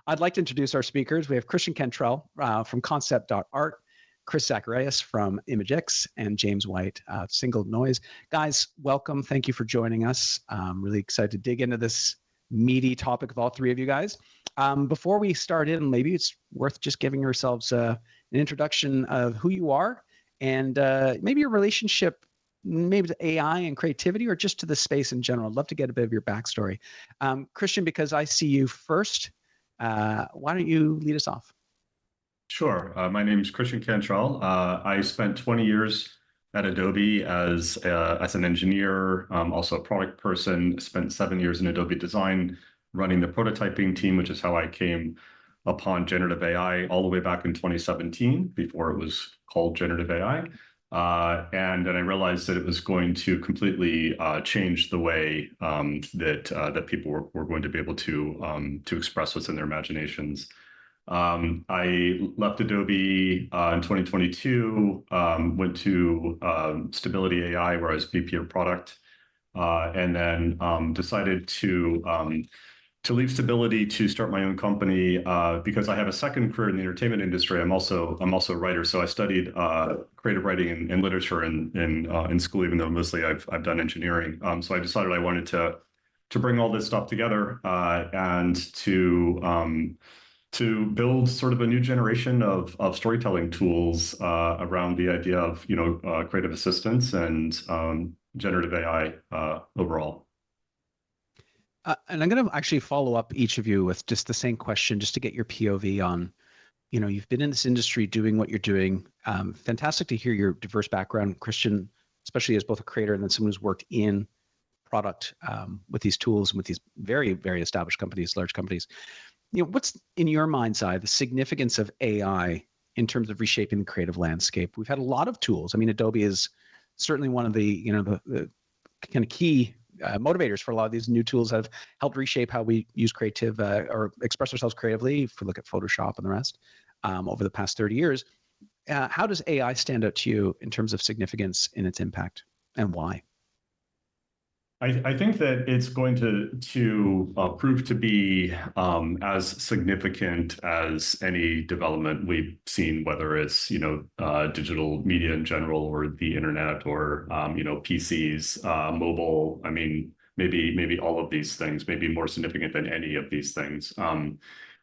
I'd like to introduce our speakers. We have Christian Cantrell from Concept.art, Chris Zacharias from imgix, and James White of Signalnoise. Guys, welcome. Thank you for joining us. I'm really excited to dig into this meaty topic of all three of you guys. Before we start in, maybe it's worth just giving yourselves an introduction of who you are and maybe your relationship maybe to AI and creativity or just to the space in general. I'd love to get a bit of your backstory. Christian, because I see you first, why don't you lead us off? Sure. My name is Christian Cantrell. I spent 20 years at Adobe as an engineer, also a product person. Spent 7 years in Adobe Design, running the prototyping team, which is how I came upon generative AI all the way back in 2017, before it was called generative AI. And then I realized that it was going to completely change the way that people were going to be able to express what's in their imaginations. I left Adobe in 2022, went to Stability AI, where I was VP of product, and then decided to leave Stability to start my own company because I have a second career in the entertainment industry. I'm also a writer, so I studied creative writing and literature in school, even though mostly I've done engineering. So I decided I wanted to bring all this stuff together and to build sort of a new generation of storytelling tools around the idea of creative assistance and generative AI overall. And I'm going to actually follow up each of you with just the same question, just to get your POV on, you've been in this industry doing what you're doing. Fantastic to hear your diverse background, Christian, especially as both a creator and then someone who's worked in product with these tools and with these very, very established companies, large companies. What's in your mind's eye the significance of AI in terms of reshaping the creative landscape? We've had a lot of tools. I mean, Adobe is certainly one of the the kind of key motivators for a lot of these new tools that have helped reshape how we use creative or express ourselves creatively. If we look at Photoshop and the rest over the past 30 years, how does AI stand out to you in terms of significance in its impact, and why? I think that it's going to prove to be as significant as any development we've seen, whether it's digital media in general, or the internet, or PCs, mobile. I mean, maybe all of these things, maybe more significant than any of these things.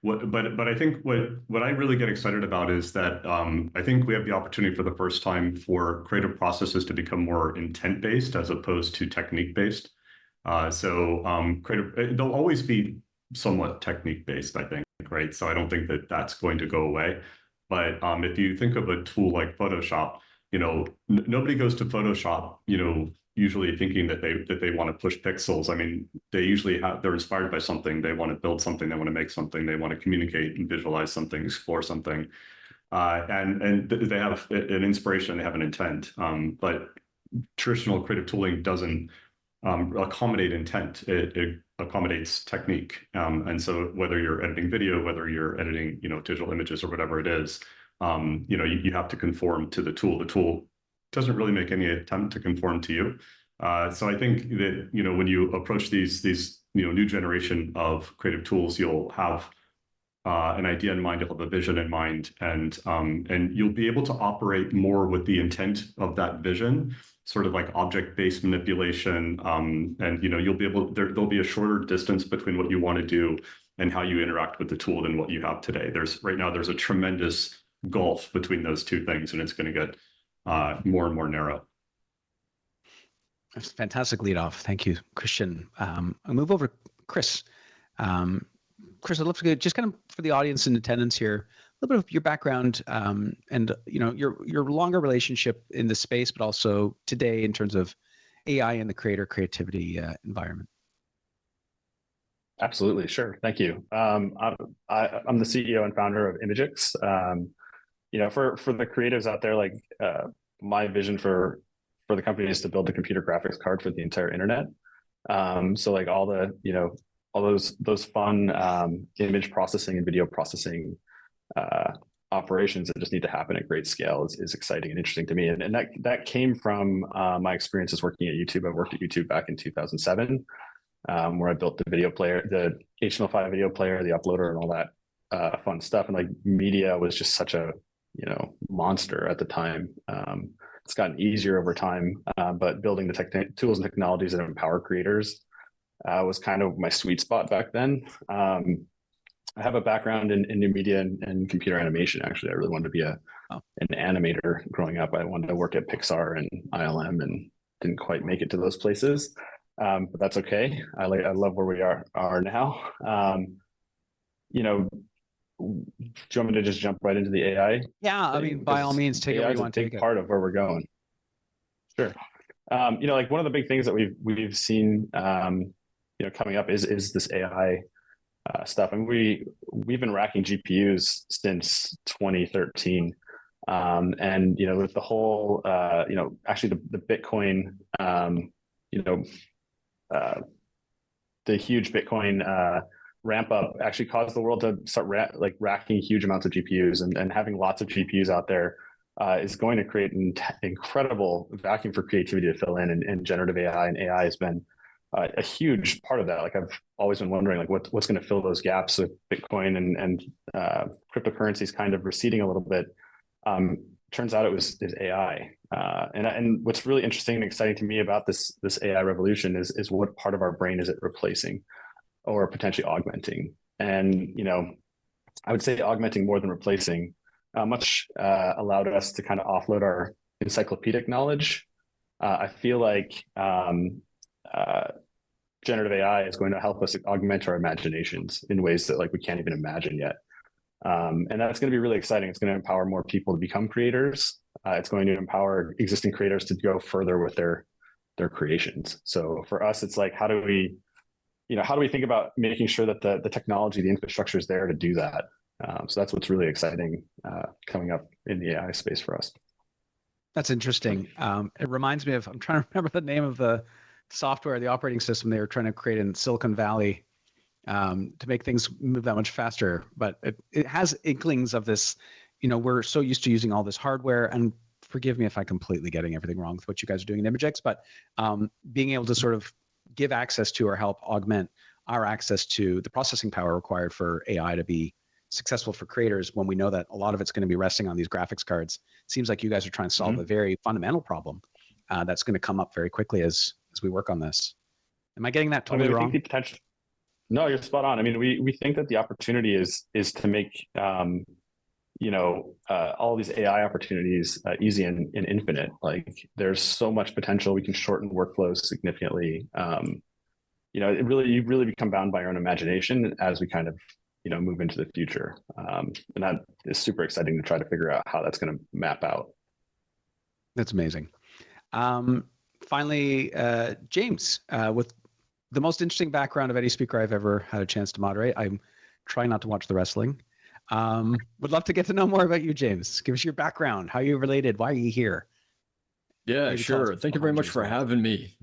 But I think what I really get excited about is that I think we have the opportunity for the first time for creative processes to become more intent-based as opposed to technique-based. Creative, they'll always be somewhat technique-based, I think, right? So I don't think that that's going to go away. But if you think of a tool like Photoshop, nobody goes to Photoshop, usually thinking that they want to push pixels. I mean, they're inspired by something. They want to build something. They want to make something. They want to communicate and visualize something, explore something, and they have an inspiration. They have an intent. But traditional creative tooling doesn't accommodate intent. It accommodates technique. And so whether you're editing video, whether you're editing digital images or whatever it is, you have to conform to the tool. The tool doesn't really make any attempt to conform to you. So I think that when you approach these new generation of creative tools, you'll have an idea in mind, you'll have a vision in mind, and you'll be able to operate more with the intent of that vision, sort of like object-based manipulation. And you'll be able, there'll be a shorter distance between what you want to do and how you interact with the tool than what you have today. Right now there's a tremendous gulf between those two things, and it's going to get more and more narrow. That's a fantastic lead off. Thank you, Christian. I'll move over to Chris. Chris, I'd love to go just kind of for the audience in attendance here, a little bit of your background and your longer relationship in the space, but also today in terms of AI and the creator creativity environment. Absolutely, sure. Thank you. I'm the CEO and founder of imgix. For the creatives out there, like my vision for the company is to build a computer graphics card for the entire internet. So like all the all those fun image processing and video processing operations that just need to happen at great scale is exciting and interesting to me. And that came from my experiences working at YouTube. I worked at YouTube back in 2007, where I built the video player, the HTML5 video player, the uploader, and all that fun stuff. And like media was just such a, monster at the time. It's gotten easier over time, but building the tools and technologies that empower creators was kind of my sweet spot back then. I have a background in new media and computer animation. Actually, I really wanted to be an animator growing up. I wanted to work at Pixar and ILM, and didn't quite make it to those places. But that's okay. I love where we are now. Do you want me to just jump right into the AI? Yeah, I mean, by all means, take it where you want to take it. Part of where we're going. Sure. Like one of the big things that we've seen, coming up is this AI stuff, and we've been racking GPUs since 2013, and with the whole, actually the Bitcoin, the huge Bitcoin ramp up actually caused the world to start racking huge amounts of GPUs, and having lots of GPUs out there is going to create an incredible vacuum for creativity to fill in, and generative AI and AI has been a huge part of that. Like I've always been wondering, like what's going to fill those gaps with Bitcoin and cryptocurrencies kind of receding a little bit. Turns out is AI, and what's really interesting and exciting to me about this AI revolution is what part of our brain is it replacing or potentially augmenting. And I would say augmenting more than replacing. Much allowed us to kind of offload our encyclopedic knowledge. I feel like generative AI is going to help us augment our imaginations in ways that like we can't even imagine yet. And that's going to be really exciting. It's going to empower more people to become creators. It's going to empower existing creators to go further with their creations. So for us, it's like, how do we think about making sure that the technology, the infrastructure is there to do that? So that's what's really exciting coming up in the AI space for us. That's interesting. It reminds me of, I'm trying to remember the name of the software, the operating system they were trying to create in Silicon Valley to make things move that much faster. But it has inklings of this, we're so used to using all this hardware, and forgive me if I'm completely getting everything wrong with what you guys are doing in imgix, but being able to sort of give access to or help augment our access to the processing power required for AI to be successful for creators, when we know that a lot of it's going to be resting on these graphics cards. It seems like you guys are trying to solve a very fundamental problem that's going to come up very quickly as we work on this. Am I getting that totally wrong? No, you're spot on. I mean, we think that the opportunity is to make all these AI opportunities easy and infinite. Like there's so much potential. We can shorten workflows significantly. You really become bound by your own imagination as we kind of move into the future. And that is super exciting to try to figure out how that's going to map out. That's amazing. Finally, James, with the most interesting background of any speaker I've ever had a chance to moderate. I'm trying not to watch the wrestling. Would love to get to know more about you, James. Give us your background. How are you related? Why are you here? Yeah, sure. Thank you very much for having me.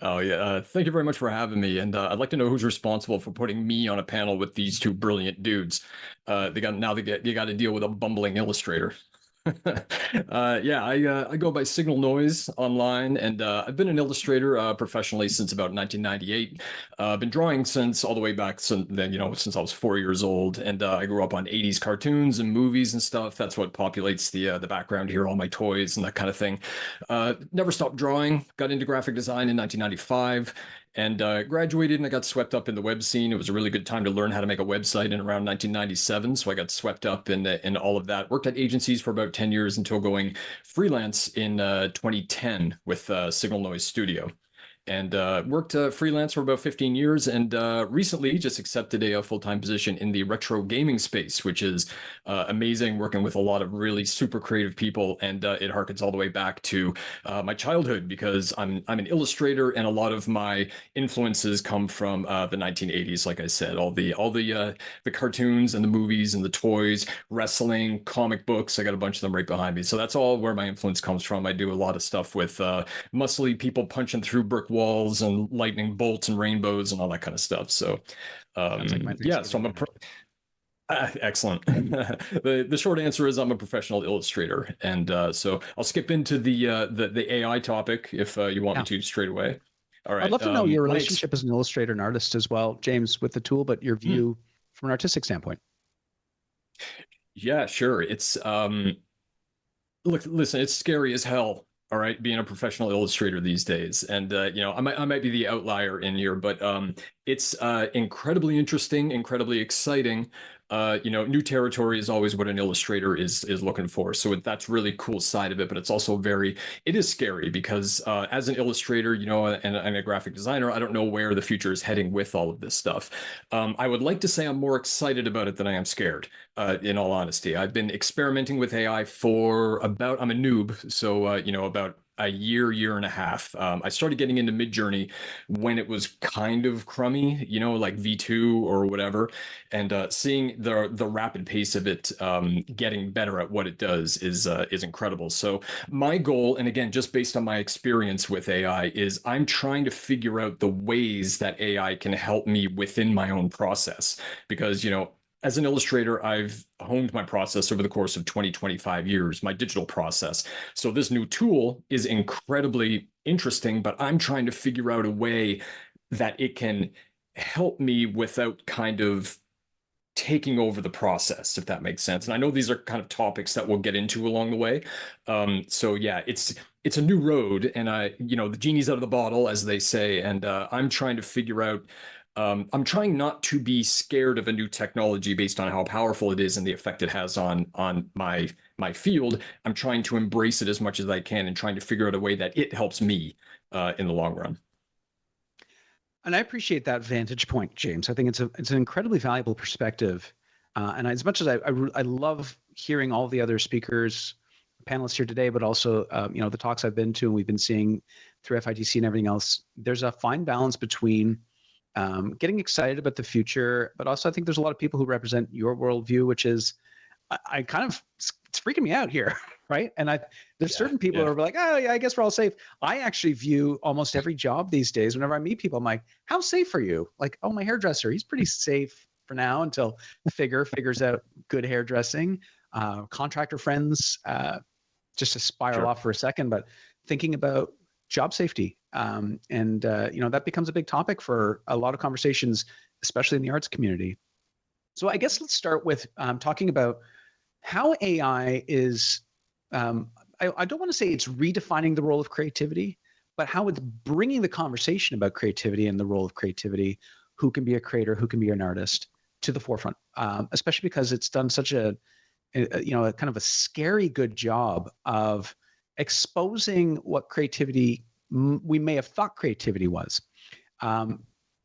Oh yeah, thank you very much for having me. And I'd like to know who's responsible for putting me on a panel with these two brilliant dudes. You got to deal with a bumbling illustrator. I go by Signalnoise online, and I've been an illustrator professionally since about 1998. I've been drawing since all the way back since I was 4 years old, and I grew up on 80s cartoons and movies and stuff. That's what populates the background here, all my toys and that kind of thing. Never stopped drawing. Got into graphic design in 1995. And graduated, and I got swept up in the web scene. It was a really good time to learn how to make a website in around 1997. So I got swept up in all of that. Worked at agencies for about 10 years until going freelance in 2010 with Signalnoise Studio. And worked freelance for about 15 years, and recently just accepted a full-time position in the retro gaming space, which is amazing, working with a lot of really super creative people. And it harkens all the way back to my childhood, because I'm an illustrator, and a lot of my influences come from the 1980s. Like I said, all the cartoons and the movies and the toys, wrestling, comic books. I got a bunch of them right behind me. So that's all where my influence comes from. I do a lot of stuff with muscly people punching through brick walls and lightning bolts and rainbows and all that kind of stuff. So so I'm excellent. The short answer is I'm a professional illustrator, and so I'll skip into the AI topic if you want me to straight away. All right. I'd love to know your relationship as an illustrator and artist as well, James, with the tool, but your view from an artistic standpoint. Yeah, sure. It's look, listen, it's scary as hell. All right, being a professional illustrator these days, and I might be the outlier in here, but it's incredibly interesting, incredibly exciting. New territory is always what an illustrator is looking for, so that's really cool side of it. But it's also it is scary because as an illustrator, and a graphic designer, I don't know where the future is heading with all of this stuff. I would like to say I'm more excited about it than I am scared. In all honesty, I've been experimenting with AI I'm a noob, so, about a year and a half. I started getting into Midjourney when it was kind of crummy, like V2 or whatever, and seeing the rapid pace of it getting better at what it does is incredible. So my goal, and again, just based on my experience with AI, is I'm trying to figure out the ways that AI can help me within my own process, because as an illustrator, I've honed my process over the course of 20, 25 years, my digital process. So this new tool is incredibly interesting, but I'm trying to figure out a way that it can help me without kind of taking over the process, if that makes sense. And I know these are kind of topics that we'll get into along the way. So yeah, it's a new road, and the genie's out of the bottle, as they say, and I'm trying to figure out. I'm trying not to be scared of a new technology based on how powerful it is and the effect it has on my field. I'm trying to embrace it as much as I can and trying to figure out a way that it helps me in the long run. And I appreciate that vantage point, James. I think it's an incredibly valuable perspective. And as much as I love hearing all the other speakers, panelists here today, but also the talks I've been to and we've been seeing through FITC and everything else, there's a fine balance between getting excited about the future, but also I think there's a lot of people who represent your worldview, which is I kind of it's freaking me out here, right? And there's certain people who are like, oh yeah, I guess we're all safe. I actually view almost every job these days. Whenever I meet people, I'm like, how safe are you? Like, oh, my hairdresser, he's pretty safe for now until the figures out good hairdressing. Contractor friends, just to spiral off for a second, but thinking about job safety. That becomes a big topic for a lot of conversations, especially in the arts community. So I guess let's start with talking about how AI is, I don't want to say it's redefining the role of creativity, but how it's bringing the conversation about creativity and the role of creativity, who can be a creator, who can be an artist, to the forefront, especially because it's done such a kind of a scary good job of exposing what creativity we may have thought creativity was.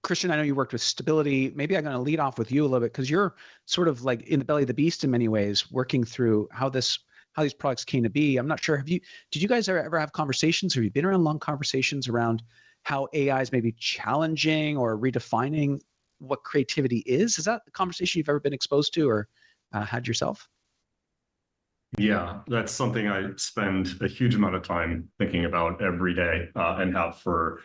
Christian, I know you worked with stability. Maybe I'm going to lead off with you a little bit because you're sort of like in the belly of the beast in many ways, working through how these products came to be. I'm not sure. Did you guys ever have conversations? Have you been around long conversations around how AI is maybe challenging or redefining what creativity is? Is that a conversation you've ever been exposed to or had yourself? Yeah, that's something I spend a huge amount of time thinking about every day and have for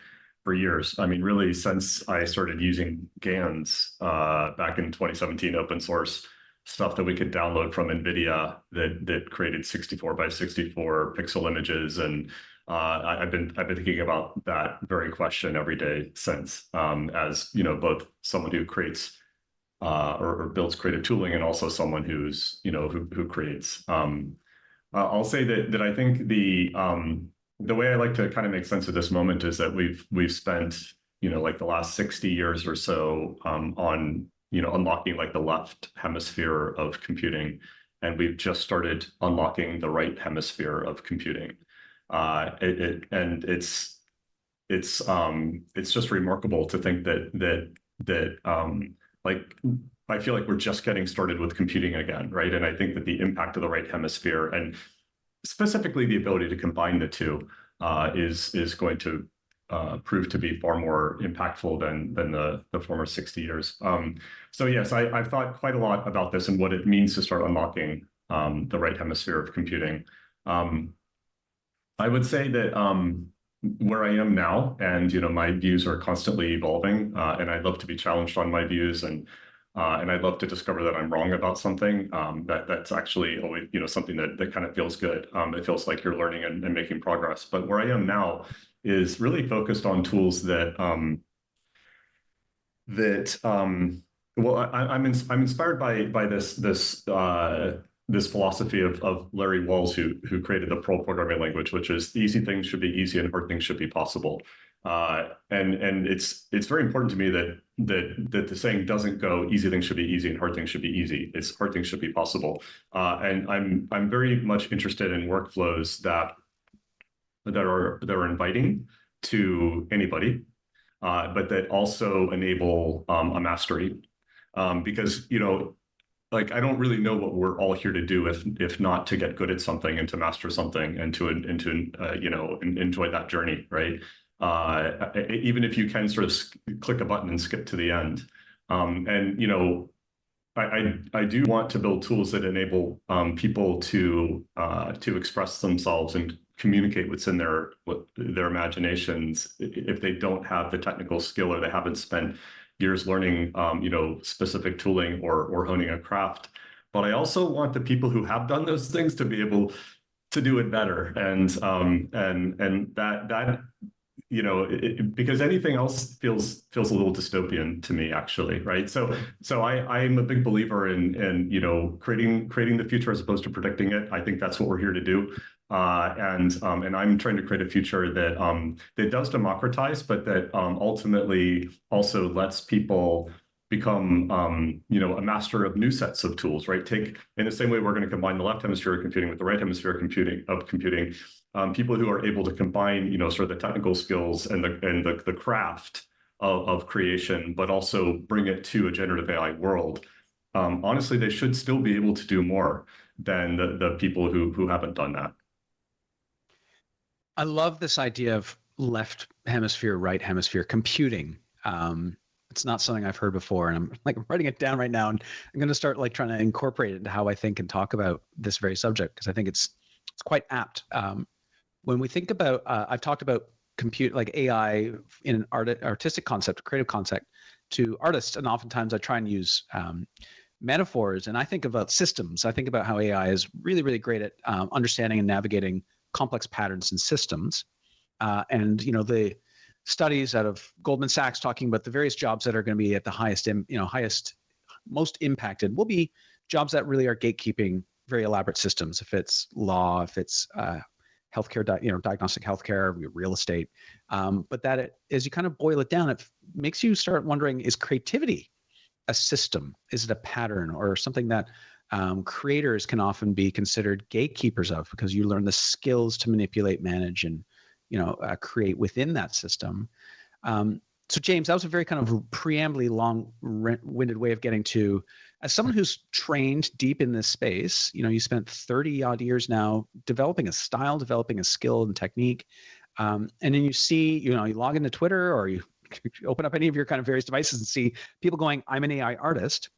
years. I mean, really, since I started using GANs back in 2017, open source stuff that we could download from NVIDIA that created 64 by 64 pixel images, and I've been thinking about that very question every day since, as both someone who creates or builds creative tooling and also someone who's who creates. I'll say that I think the way I like to kind of make sense of this moment is that we've spent like the last 60 years or so on unlocking like the left hemisphere of computing, and we've just started unlocking the right hemisphere of computing. It's just remarkable to think that like I feel like we're just getting started with computing again, right? And I think that the impact of the right hemisphere, and specifically the ability to combine the two, is going to prove to be far more impactful than the former 60 years. So yes, I've thought quite a lot about this and what it means to start unlocking the right hemisphere of computing. I would say that where I am now, and my views are constantly evolving, and I'd love to be challenged on my views, and I'd love to discover that I'm wrong about something. That's actually always something that kind of feels good. It feels like you're learning and making progress. But where I am now is really focused on tools that Well, I'm inspired by this philosophy of Larry Walls, who created the Perl programming language, which is easy things should be easy and hard things should be possible. And it's very important to me that the saying doesn't go easy things should be easy and hard things should be easy. It's hard things should be possible. And I'm very much interested in workflows that are inviting to anybody, but that also enable a mastery. Because, like, I don't really know what we're all here to do if not to get good at something and to master something and to enjoy that journey, right? Even if you can sort of click a button and skip to the end. I do want to build tools that enable people to express themselves and communicate what's in their imaginations if they don't have the technical skill or they haven't spent years learning specific tooling or honing a craft. But I also want the people who have done those things to be able to do it better, and that because anything else feels a little dystopian to me, actually, right? So I'm a big believer in creating the future as opposed to predicting it. I think that's what we're here to do. And I'm trying to create a future that does democratize, but that ultimately also lets people become a master of new sets of tools, right? Take, in the same way we're going to combine the left hemisphere of computing with the right hemisphere of computing, people who are able to combine sort of the technical skills and the craft of creation, but also bring it to a generative AI world. Honestly, they should still be able to do more than the people who haven't done that. I love this idea of left hemisphere, right hemisphere computing. It's not something I've heard before, and I'm like writing it down right now, and I'm going to start like trying to incorporate it into how I think and talk about this very subject, because I think it's quite apt. When we think about, I've talked about compute like AI in an artistic concept, creative concept to artists, and oftentimes I try and use metaphors, and I think about systems. I think about how AI is really, really great at understanding and navigating complex patterns and systems. And the studies out of Goldman Sachs talking about the various jobs that are going to be at the highest, most impacted will be jobs that really are gatekeeping very elaborate systems. If it's law, if it's healthcare, diagnostic healthcare, real estate. But as you kind of boil it down, it makes you start wondering: is creativity a system? Is it a pattern, or something that creators can often be considered gatekeepers of, because you learn the skills to manipulate, manage, and create within that system? So James, that was a very kind of preambly long-winded way of getting to, as someone who's trained deep in this space, you spent 30 odd years now developing a style, developing a skill and technique. And then you see, you log into Twitter, or you open up any of your kind of various devices and see people going, I'm an AI artist.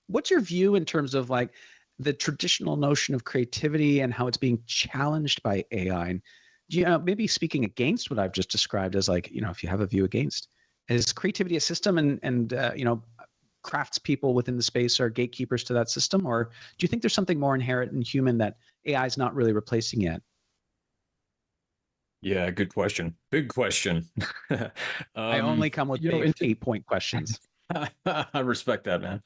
What's your view in terms of like the traditional notion of creativity and how it's being challenged by AI? And maybe speaking against what I've just described as, like, if you have a view against, is creativity a system, and crafts people within the space are gatekeepers to that system? Or do you think there's something more inherent and human that AI is not really replacing yet? Yeah, good question. Big question. I only come with 8-point questions. I respect that, man.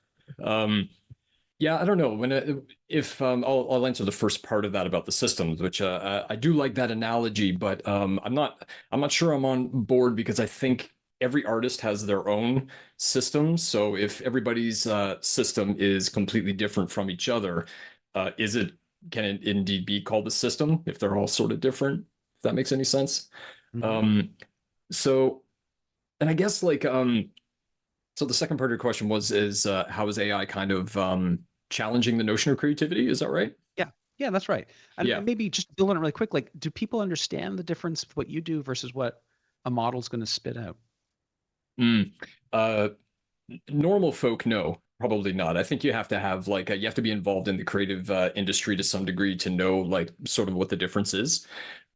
Yeah, I don't know. I'll answer the first part of that about the systems, which I do like that analogy, but I'm not sure I'm on board, because I think every artist has their own system. So if everybody's system is completely different from each other, can it indeed be called a system if they're all sort of different? If that makes any sense. Mm-hmm. And I guess so the second part of your question is how is AI kind of challenging the notion of creativity? Is that right? Yeah, that's right. And maybe just build on it really quick. Like, do people understand the difference of what you do versus what a model's going to spit out? Normal folk know. Probably not. I think you have to have like you have to be involved in the creative industry to some degree to know like sort of what the difference is.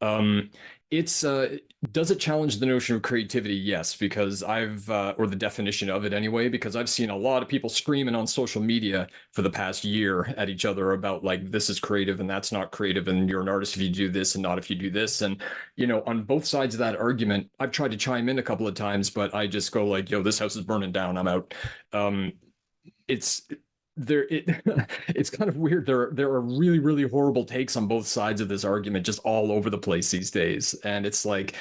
Um, it's does it challenge the notion of creativity? Yes, because I've or the definition of it anyway, because I've seen a lot of people screaming on social media for the past year at each other about like this is creative and that's not creative, and you're an artist if you do this and not if you do this. And on both sides of that argument, I've tried to chime in a couple of times, but I just go like, yo, this house is burning down. I'm out. Um, it's there it's kind of weird. There are really really horrible takes on both sides of this argument just all over the place these days, and it's like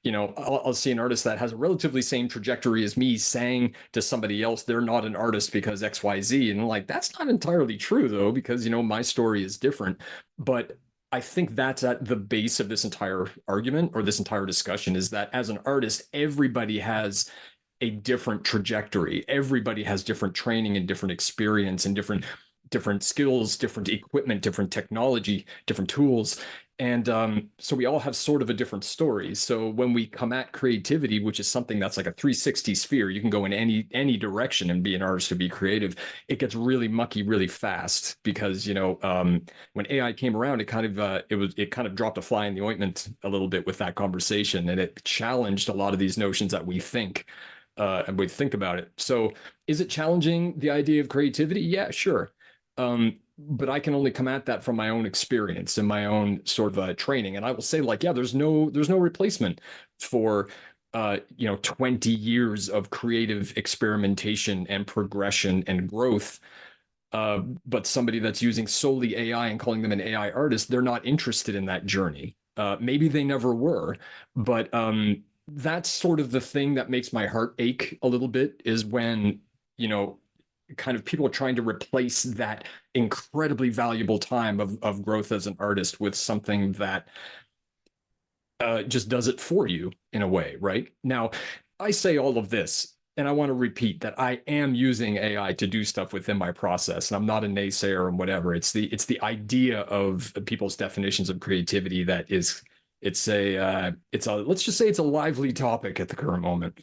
I'll see an artist that has a relatively same trajectory as me saying to somebody else they're not an artist because XYZ, and I'm like, that's not entirely true though, because my story is different. But I think that's at the base of this entire argument or this entire discussion, is that as an artist everybody has a different trajectory. Everybody has different training and different experience and different skills, different equipment, different technology, different tools. And so we all have sort of a different story. So when we come at creativity, which is something that's like a 360 sphere, you can go in any direction and be an artist to be creative. It gets really mucky really fast because when AI came around, it kind of dropped a fly in the ointment a little bit with that conversation, and it challenged a lot of these notions that we think and we think about it. So is it challenging the idea of creativity? Yeah, sure. But I can only come at that from my own experience and my own sort of training. And I will say, like, yeah, there's no replacement for 20 years of creative experimentation and progression and growth. But somebody that's using solely AI and calling them an AI artist, they're not interested in that journey. Maybe they never were, but that's sort of the thing that makes my heart ache a little bit, is when kind of people are trying to replace that incredibly valuable time of growth as an artist with something that just does it for you in a way. Right now, I say all of this, and I want to repeat that I am using AI to do stuff within my process, and I'm not a naysayer and whatever. It's the idea of people's definitions of creativity that is let's just say it's a lively topic at the current moment.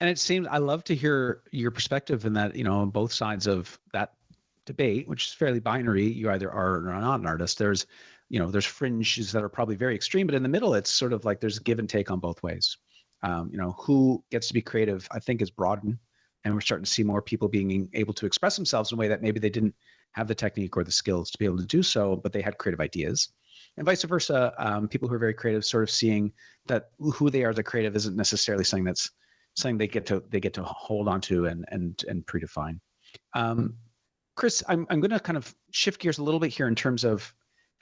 And it seems, I love to hear your perspective in that, on both sides of that debate, which is fairly binary. You either are or are not an artist. There's fringes that are probably very extreme, but in the middle, it's sort of like there's a give and take on both ways. Who gets to be creative, I think, is broadened, and we're starting to see more people being able to express themselves in a way that maybe they didn't have the technique or the skills to be able to do so, but they had creative ideas. And vice versa, people who are very creative sort of seeing that who they are as a creative isn't necessarily something they get to hold on to and predefine. Chris, I'm going to kind of shift gears a little bit here in terms of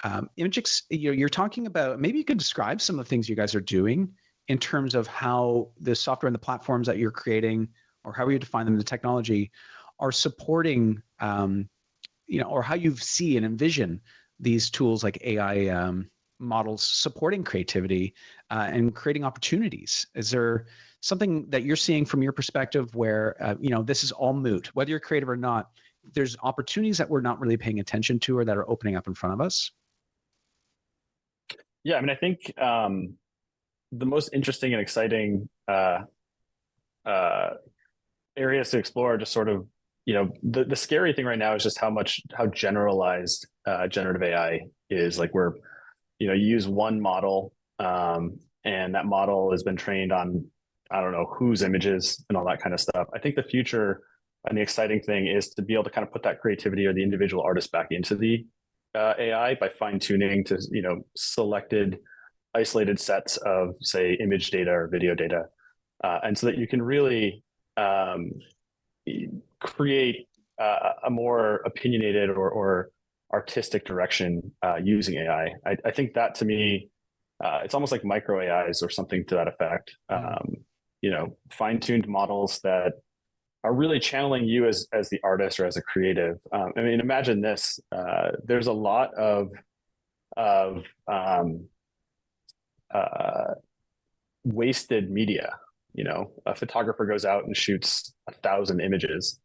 imgix. You're talking about, maybe you could describe some of the things you guys are doing in terms of how the software and the platforms that you're creating, or how you define them, the technology, are supporting, or how you see and envision these tools like AI models supporting creativity and creating opportunities. Is there something that you're seeing from your perspective where, this is all moot, whether you're creative or not, there's opportunities that we're not really paying attention to or that are opening up in front of us? Yeah, I mean, I think the most interesting and exciting areas to explore are just sort of, the scary thing right now is just how generalized generative AI is. Like, you use one model and that model has been trained on, I don't know whose images and all that kind of stuff. I think the future and the exciting thing is to be able to kind of put that creativity or the individual artist back into the AI by fine tuning to, selected isolated sets of, say, image data or video data. And so that you can really create a more opinionated or artistic direction using AI. I think that, to me, it's almost like micro AIs or something to that effect. Fine-tuned models that are really channeling you as the artist or as a creative. I mean, imagine this. There's a lot of wasted media. A photographer goes out and shoots 1,000 images,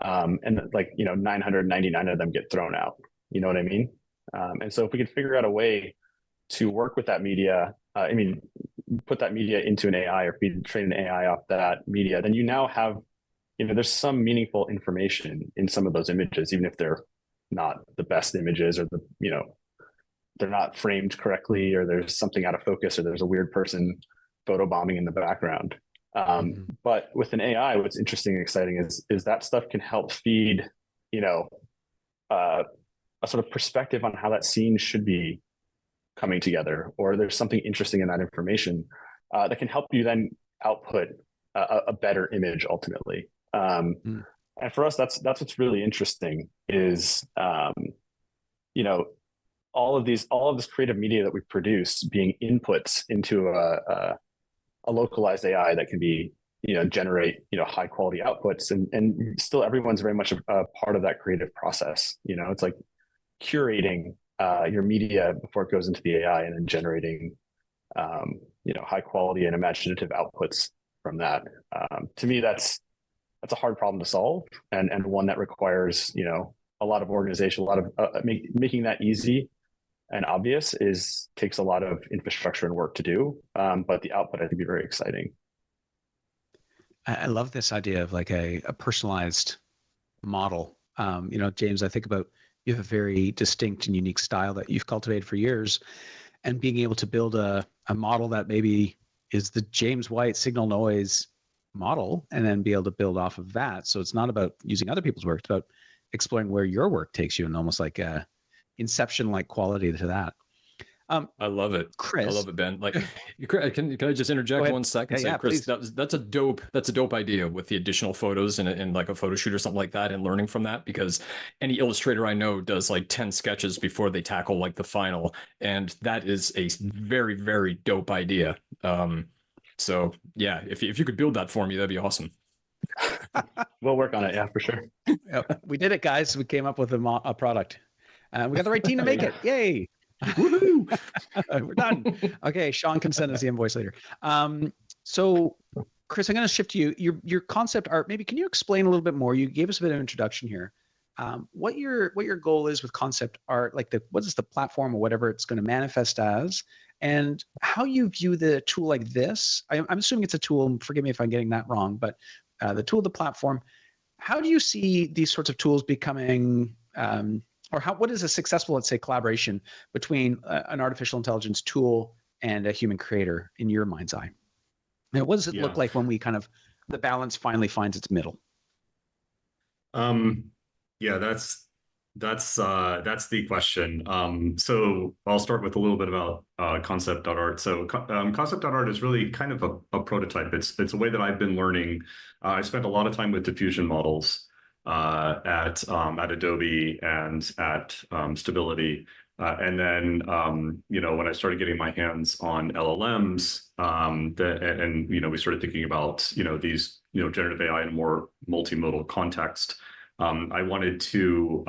and 999 of them get thrown out. You know what I mean? And so if we could figure out a way to work with that media, put that media into an AI or train an AI off that media, then you now have there's some meaningful information in some of those images, even if they're not the best images, or they're not framed correctly, or there's something out of focus, or there's a weird person photobombing in the background. But with an AI, what's interesting and exciting is that stuff can help feed, a sort of perspective on how that scene should be coming together, or there's something interesting in that information that can help you then output a better image ultimately. And for us, that's what's really interesting is, all of this creative media that we produce being inputs into a localized AI that can be, generate, high quality outputs, and still everyone's very much a part of that creative process. It's like curating your media before it goes into the AI, and then generating, high quality and imaginative outputs from that. To me, that's a hard problem to solve, and one that requires, a lot of organization, a lot of making that easy and obvious takes a lot of infrastructure and work to do. But the output, I think, be very exciting. I love this idea of like a personalized model. James, I think about, you have a very distinct and unique style that you've cultivated for years, and being able to build a model that maybe is the James White Signalnoise model, and then be able to build off of that. So it's not about using other people's work, it's about exploring where your work takes you, and almost like a Inception-like quality to that. I love it, Chris. I love it, Ben. Like, can I just interject 1 second? Yeah, Chris, please. that's a dope idea with the additional photos in like a photo shoot or something like that, and learning from that, because any illustrator I know does like 10 sketches before they tackle like the final, and that is a very, very dope idea. So yeah, if you could build that for me, that'd be awesome. We'll work on it, yeah, for sure. Yep. We did it, guys. We came up with a product. We got the right team to make it. Yay! Woohoo! We're done. Okay, Sean can send us the invoice later. So, Chris, I'm going to shift to you. Your concept art. Maybe can you explain a little bit more? You gave us a bit of introduction here. What your goal is with concept art? Like what is the platform or whatever it's going to manifest as, and how you view the tool like this? I'm assuming it's a tool. Forgive me if I'm getting that wrong, but the tool, the platform. How do you see these sorts of tools becoming? Or what is a successful, let's say, collaboration between an artificial intelligence tool and a human creator in your mind's eye? Now, what does it look like when we the balance finally finds its middle? Yeah, that's the question. So I'll start with a little bit about Concept.art. So Concept.art is really kind of a prototype. It's a way that I've been learning. I spent a lot of time with diffusion models at Adobe and at Stability. And then, when I started getting my hands on LLMs, we started thinking about, these, generative AI in a more multimodal context. I wanted to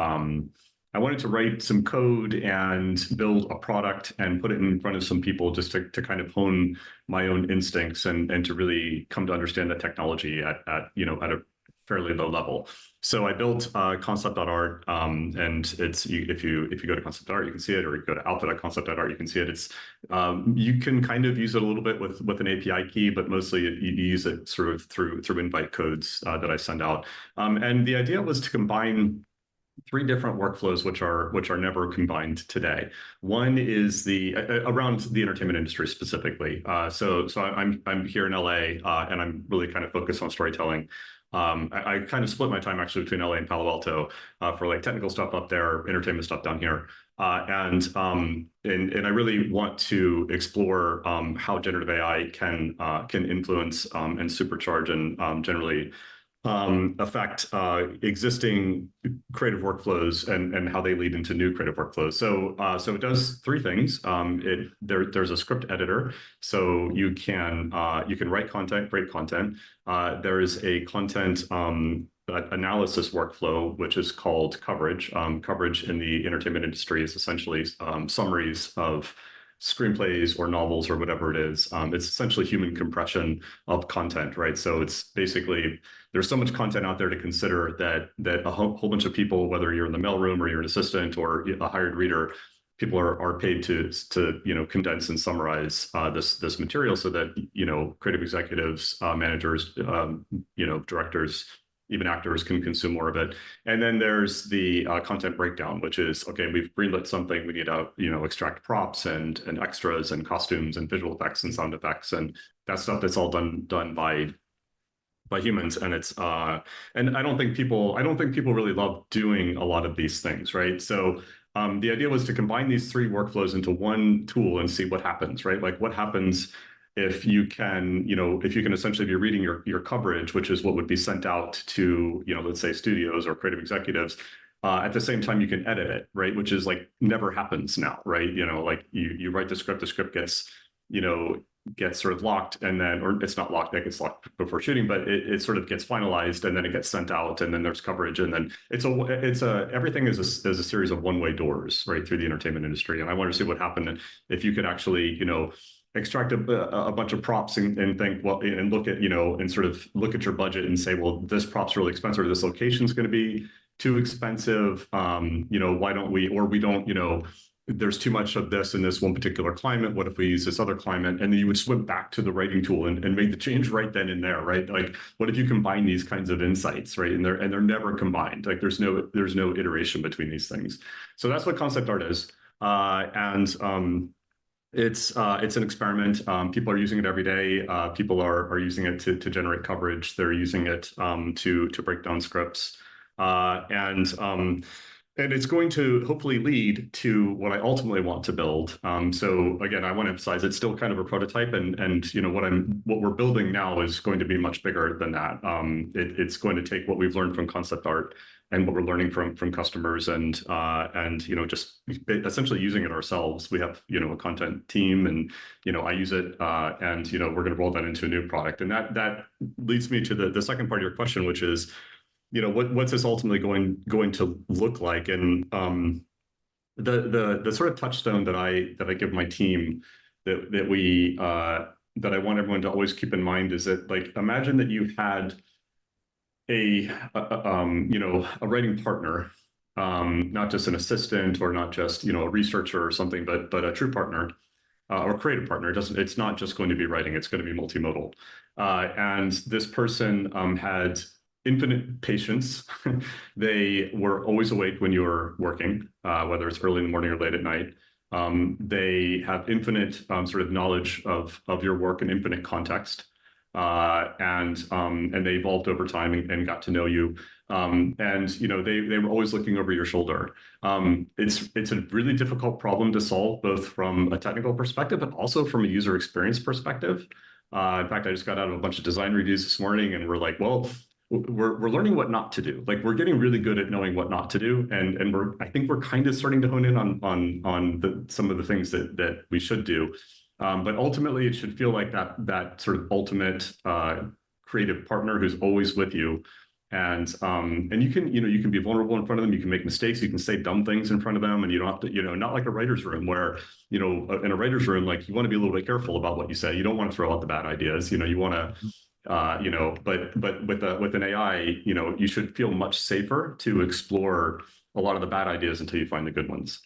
write some code and build a product and put it in front of some people just to kind of hone my own instincts and to really come to understand the technology at a fairly low level. So I built Concept.art, and it's if you go to Concept.art, you can see it, or you go to alpha.concept.art, you can see it. It's you can kind of use it a little bit with an API key, but mostly you use it sort of through invite codes that I send out. And the idea was to combine 3 different workflows, which are never combined today. One is around the entertainment industry specifically. So I'm here in LA, and I'm really kind of focused on storytelling. I kind of split my time actually between LA and Palo Alto for like technical stuff up there, entertainment stuff down here. And I really want to explore how generative AI can influence and supercharge and generally affect existing creative workflows and how they lead into new creative workflows. So it does 3 things. There's a script editor, so you can write content, create content. There is a content analysis workflow, which is called coverage. Coverage in the entertainment industry is essentially summaries of screenplays or novels or whatever it is. It's essentially human compression of content, right? So it's basically, there's so much content out there to consider that a whole bunch of people, whether you're in the mailroom or you're an assistant or a hired reader, people are paid to condense and summarize this material so that creative executives, managers, directors, even actors can consume more of it. And then there's the content breakdown, which is, okay, we've greenlit something, we need to, extract props and extras and costumes and visual effects and sound effects, and that stuff that's all done by humans. And it's and I don't think people really love doing a lot of these things, right? So the idea was to combine these three workflows into one tool and see what happens, right? Like what happens if you can, essentially be reading your coverage, which is what would be sent out to, let's say studios or creative executives. At the same time, you can edit it, right? Which is like never happens now, right? Like you write the script gets, gets sort of locked, and then, or it's not locked, it gets locked before shooting, but it sort of gets finalized, and then it gets sent out, and then there's coverage, and then everything is a series of one-way doors right through the entertainment industry. And I want to see what happened if you could actually, extract a bunch of props and think, well, and look at, and sort of look at your budget and say, well, this prop's really expensive, or this location's going to be too expensive. Why don't we, or we don't, there's too much of this in this one particular climate. What if we use this other climate? And then you would swim back to the writing tool and make the change right then and there, right? Like, what if you combine these kinds of insights, right? And they're never combined. Like, there's no iteration between these things. So that's what Concept.art is. It's an experiment. People are using it every day. People are using it to generate coverage. They're using it to break down scripts. And it's going to hopefully lead to what I ultimately want to build. So again, I want to emphasize it's still kind of a prototype, and what we're building now is going to be much bigger than that. It's going to take what we've learned from Concept.art and what we're learning from customers, and just essentially using it ourselves. We have a content team, and I use it, and we're going to roll that into a new product. And that leads me to the second part of your question, which is, what's this ultimately going to look like? And the sort of touchstone that I give my team that I want everyone to always keep in mind is that, like, imagine that you had a writing partner, not just an assistant or not just a researcher or something, but a true partner. Or creative partner. It's not just going to be writing, it's going to be multimodal. And this person had infinite patience. They were always awake when you were working, whether it's early in the morning or late at night. They have infinite sort of knowledge of your work and infinite context. And they evolved over time and got to know you. And they were always looking over your shoulder. It's a really difficult problem to solve, both from a technical perspective, but also from a user experience perspective. In fact, I just got out of a bunch of design reviews this morning, and we're like, well, we're learning what not to do. Like, we're getting really good at knowing what not to do, and I think we're kind of starting to hone in on some of the things that we should do. But ultimately, it should feel like that sort of ultimate creative partner who's always with you, and you can be vulnerable in front of them. You can make mistakes. You can say dumb things in front of them, and you don't have to, not like a writer's room where, in a writer's room, like, you want to be a little bit careful about what you say. You don't want to throw out the bad ideas. You want to. But with an AI, you should feel much safer to explore a lot of the bad ideas until you find the good ones.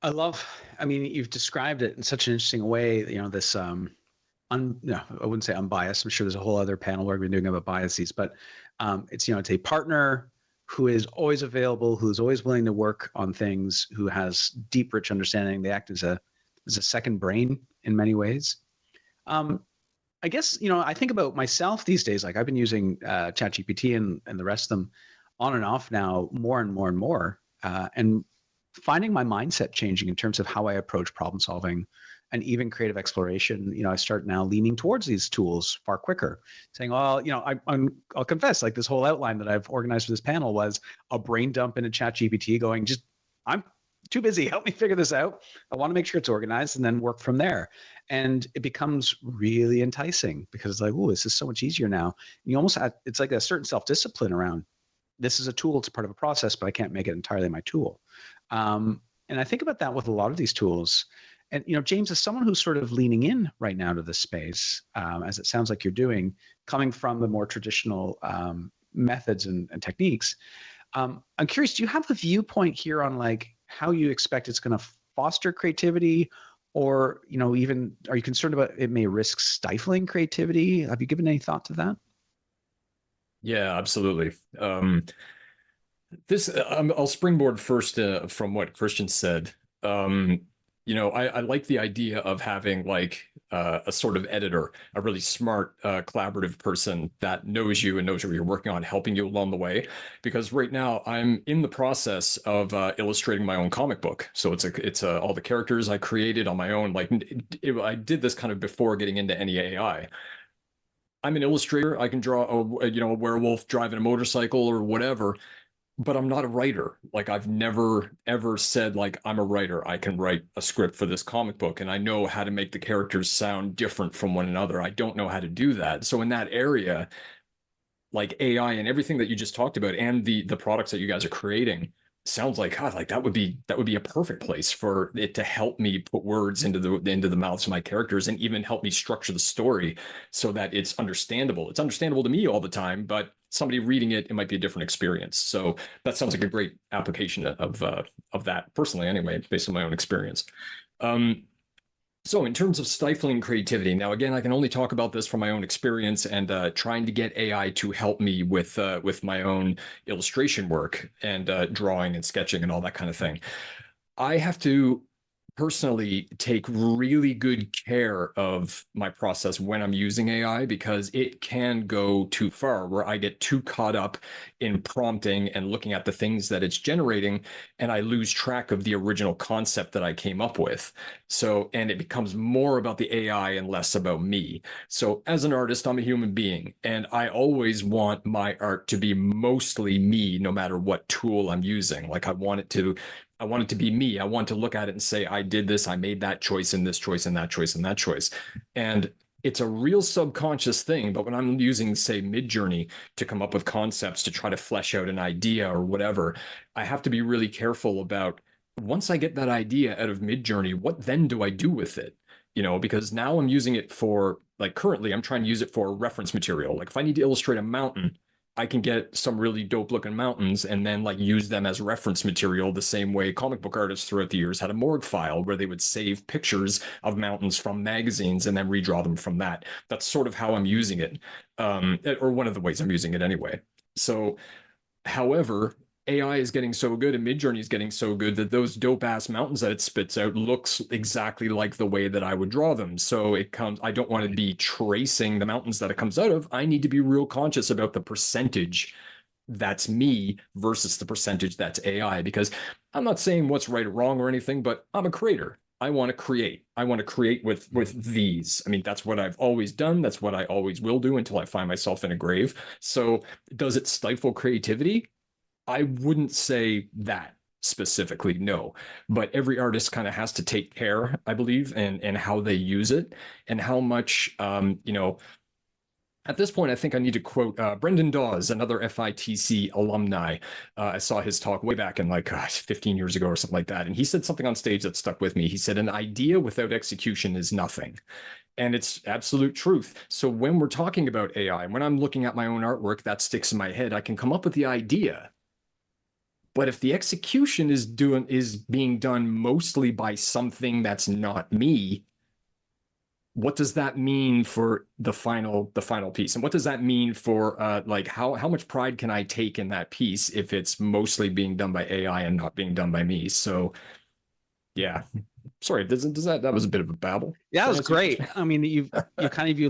I mean, you've described it in such an interesting way, this, no, I wouldn't say unbiased. I'm sure there's a whole other panel we're going to be doing about biases, but it's a partner who is always available, who's always willing to work on things, who has deep, rich understanding. They act as a second brain in many ways. I guess, I think about myself these days. Like, I've been using ChatGPT and the rest of them on and off now more and more and more, and finding my mindset changing in terms of how I approach problem solving and even creative exploration. I start now leaning towards these tools far quicker, saying, well, I'll confess, like, this whole outline that I've organized for this panel was a brain dump into ChatGPT going, I'm too busy, help me figure this out. I want to make sure it's organized, and then work from there. And it becomes really enticing because it's like, oh, this is so much easier now. And you almost it's like a certain self-discipline around, this is a tool, it's part of a process, but I can't make it entirely my tool. And I think about that with a lot of these tools. And, James, as someone who's sort of leaning in right now to this space, as it sounds like you're doing, coming from the more traditional methods and techniques, I'm curious, do you have a viewpoint here on, like, how you expect it's going to foster creativity, or, even are you concerned about it may risk stifling creativity? Have you given any thought to that? Yeah, absolutely. I'll springboard first from what Christian said. Um, I like the idea of having like a sort of editor, a really smart, collaborative person that knows you and knows what you're working on, helping you along the way. Because right now I'm in the process of illustrating my own comic book. So it's all the characters I created on my own. Like I did this kind of before getting into any AI. I'm an illustrator. I can draw a werewolf driving a motorcycle or whatever, but I'm not a writer. Like I've never ever said like I'm a writer. I can write a script for this comic book and I know how to make the characters sound different from one another. I don't know how to do that. So in that area, like AI and everything that you just talked about and the products that you guys are creating sounds like God, like that would be a perfect place for it to help me put words into the mouths of my characters and even help me structure the story so that it's understandable. It's understandable to me all the time, but somebody reading it might be a different experience. So that sounds like a great application of that personally anyway, based on my own experience. Um, so, in terms of stifling creativity, now again, I can only talk about this from my own experience and trying to get AI to help me with my own illustration work and drawing and sketching and all that kind of thing. I have to personally take really good care of my process when I'm using AI because it can go too far where I get too caught up in prompting and looking at the things that it's generating and I lose track of the original concept that I came up with. So, and it becomes more about the AI and less about me. So, as an artist, I'm a human being and I always want my art to be mostly me no matter what tool I'm using. Like I want it to be me. I want to look at it and say, I did this, I made that choice and this choice and that choice and that choice. And it's a real subconscious thing. But when I'm using, say, Midjourney to come up with concepts to try to flesh out an idea or whatever, I have to be really careful about once I get that idea out of Midjourney, what then do I do with it? Because now I'm using it for like currently I'm trying to use it for reference material. Like if I need to illustrate a mountain, I can get some really dope looking mountains and then like use them as reference material the same way comic book artists throughout the years had a morgue file where they would save pictures of mountains from magazines and then redraw them from that. That's sort of how I'm using it, or one of the ways I'm using it anyway. So however, AI is getting so good and Midjourney is getting so good that those dope ass mountains that it spits out looks exactly like the way that I would draw them. So I don't want to be tracing the mountains that it comes out of. I need to be real conscious about the percentage that's me versus the percentage that's AI, because I'm not saying what's right or wrong or anything, but I'm a creator. I want to create. I want to create with these. I mean, that's what I've always done. That's what I always will do until I find myself in a grave. So does it stifle creativity? I wouldn't say that specifically, no. But every artist kind of has to take care, I believe, and how they use it and how much, at this point, I think I need to quote Brendan Dawes, another FITC alumni. I saw his talk way back in like 15 years ago or something like that. And he said something on stage that stuck with me. He said, an idea without execution is nothing. And it's absolute truth. So when we're talking about AI, when I'm looking at my own artwork, that sticks in my head. I can come up with the idea. But if the execution is being done mostly by something that's not me, what does that mean for the final piece? And what does that mean for like how much pride can I take in that piece if it's mostly being done by AI and not being done by me? So yeah. Sorry, does that was a bit of a babble. Yeah, that was great. I mean, you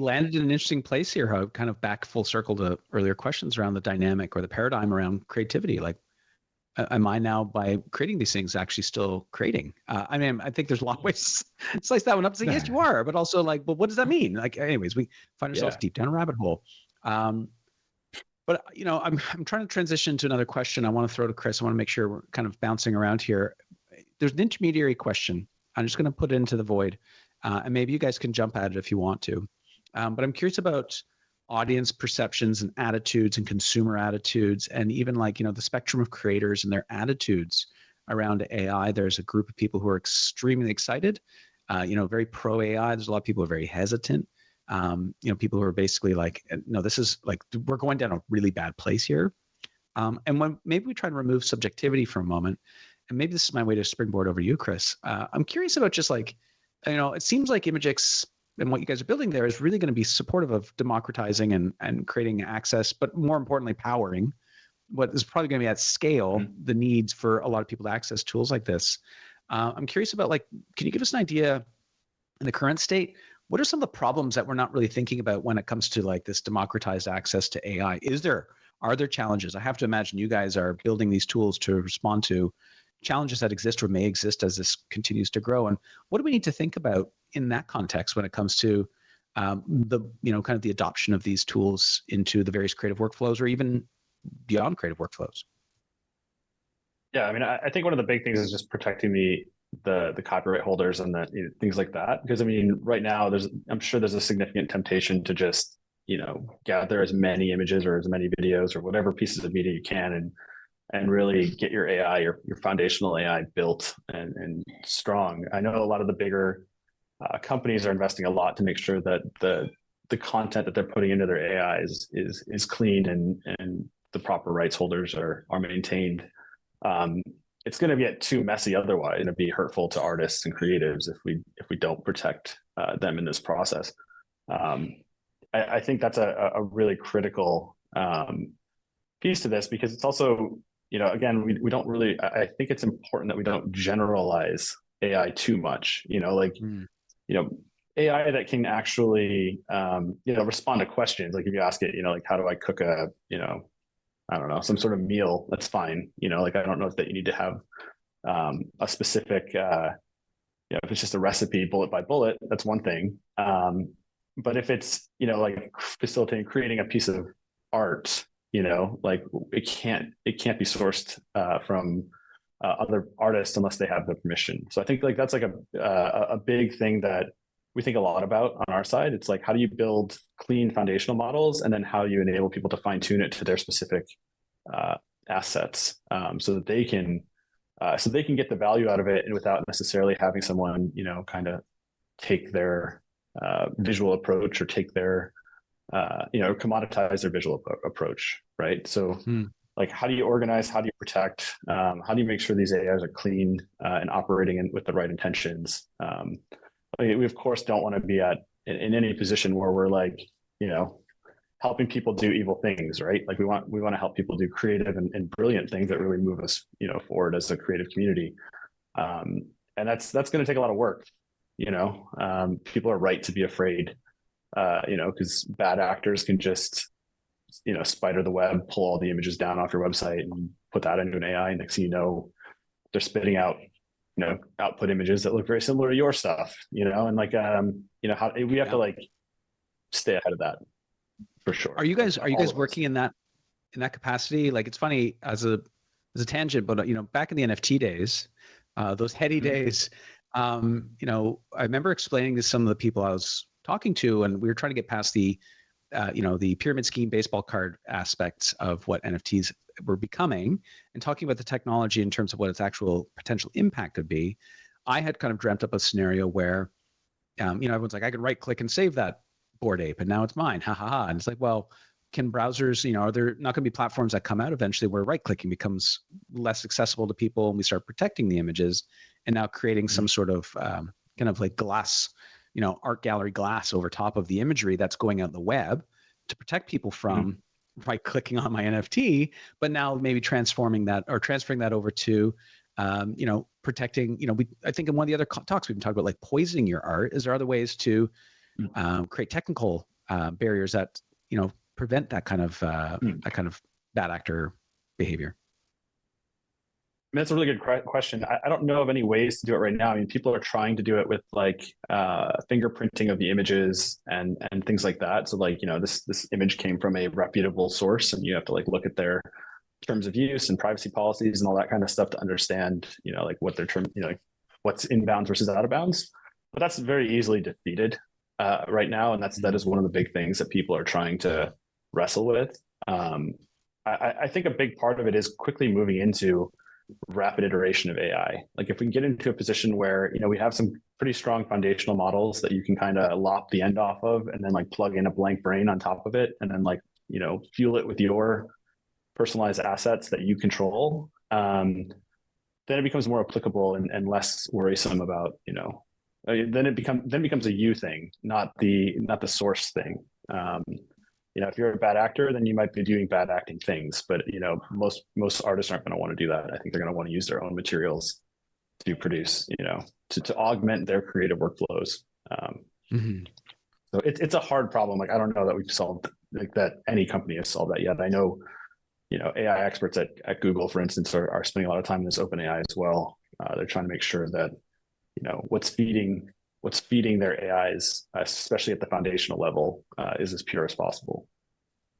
landed in an interesting place here, how kind of back full circle to earlier questions around the dynamic or the paradigm around creativity. Like, am I now, by creating these things, actually still creating? I mean, I think there's a lot of ways to slice that one up. So yes, you are, but also like, but what does that mean? Like, anyways, we find ourselves deep down a rabbit hole. But I'm trying to transition to another question I want to throw to Chris. I want to make sure we're kind of bouncing around here. There's an intermediary question. I'm just going to put it into the void, and maybe you guys can jump at it if you want to. But I'm curious about audience perceptions and attitudes and consumer attitudes, and even like, the spectrum of creators and their attitudes around AI. There's a group of people who are extremely excited, very pro AI. There's a lot of people who are very hesitant. People who are basically like, no, this is like, we're going down a really bad place here. And when maybe we try to remove subjectivity for a moment, and maybe this is my way to springboard over you, Chris. I'm curious about just like, it seems like imgix and what you guys are building there is really going to be supportive of democratizing and creating access, but more importantly, powering what is probably going to be at scale, the needs for a lot of people to access tools like this. I'm curious about, like, can you give us an idea in the current state? What are some of the problems that we're not really thinking about when it comes to like this democratized access to AI? Are there challenges? I have to imagine you guys are building these tools to respond to challenges that exist or may exist as this continues to grow. And what do we need to think about in that context when it comes to the, kind of the adoption of these tools into the various creative workflows or even beyond creative workflows? Yeah, I mean, I think one of the big things is just protecting the copyright holders and things like that. Because I mean, right now I'm sure there's a significant temptation to just, gather as many images or as many videos or whatever pieces of media you can and really get your AI, your foundational AI built and strong. I know a lot of the bigger companies are investing a lot to make sure that the content that they're putting into their AI is clean and the proper rights holders are maintained. It's going to get too messy otherwise, and it'd be hurtful to artists and creatives if we don't protect them in this process. I think that's a really critical piece to this, because it's also, again, we don't really, I think it's important that we don't generalize AI too much, AI that can actually, respond to questions. Like if you ask it, like, how do I cook I don't know, some sort of meal, that's fine. I don't know if that you need to have a specific, if it's just a recipe bullet by bullet, that's one thing. But if it's, like facilitating creating a piece of art, like it can't be sourced from other artists unless they have the permission. So I think like that's like a big thing that we think a lot about on our side. It's like, how do you build clean foundational models, and then how you enable people to fine tune it to their specific assets, so that they can get the value out of it, and without necessarily having someone, kind of take their visual approach or take their, commoditize their visual approach, right? So like, how do you organize, how do you protect, how do you make sure these AIs are clean and operating with the right intentions? We of course don't want to be in any position where we're like, helping people do evil things, right? Like we want to help people do creative and brilliant things that really move us, forward as a creative community. And that's going to take a lot of work. People are right to be afraid, because bad actors can just, spider the web, pull all the images down off your website and put that into an AI. And next thing you know, they're spitting out, output images that look very similar to your stuff, and like, how we have to like stay ahead of that for sure. Are you guys working in that capacity? Like, it's funny as a tangent, but back in the NFT days, those heady days, I remember explaining to some of the people I was talking to, and we were trying to get past the pyramid scheme baseball card aspects of what NFTs were becoming, and talking about the technology in terms of what its actual potential impact could be. I had kind of dreamt up a scenario where, everyone's like, I could right click and save that Bored Ape, and now it's mine. Ha ha ha. And it's like, well, can browsers, are there not going to be platforms that come out eventually where right clicking becomes less accessible to people, and we start protecting the images, and now creating some sort of kind of like glass, art gallery glass over top of the imagery that's going out in the web to protect people from right clicking on my NFT, but now maybe transferring that over to, protecting, I think in one of the other talks we've been talking about like poisoning your art. Is there other ways to create technical barriers that, prevent that kind of bad actor behavior? That's a really good question. I don't know of any ways to do it right now. I mean, people are trying to do it with like fingerprinting of the images and things like that. So like, this image came from a reputable source, and you have to like look at their terms of use and privacy policies and all that kind of stuff to understand, like what their term, like what's inbounds versus out of bounds. But that's very easily defeated right now, and that is one of the big things that people are trying to wrestle with. I think a big part of it is quickly moving into rapid iteration of AI. Like if we can get into a position where, we have some pretty strong foundational models that you can kind of lop the end off of, and then like plug in a blank brain on top of it, and then like, fuel it with your personalized assets that you control, then it becomes more applicable and less worrisome about, then it becomes a you thing, not the source thing. If you're a bad actor, then you might be doing bad acting things, but most artists aren't going to want to do that. I think they're going to want to use their own materials to produce, to augment their creative workflows. Mm-hmm. So it's a hard problem. Like, I don't know that we've solved, like, that any company has solved that yet. I know, AI experts at Google, for instance, are spending a lot of time in this OpenAI as well. They're trying to make sure that, what's feeding their AIs, especially at the foundational level, is as pure as possible.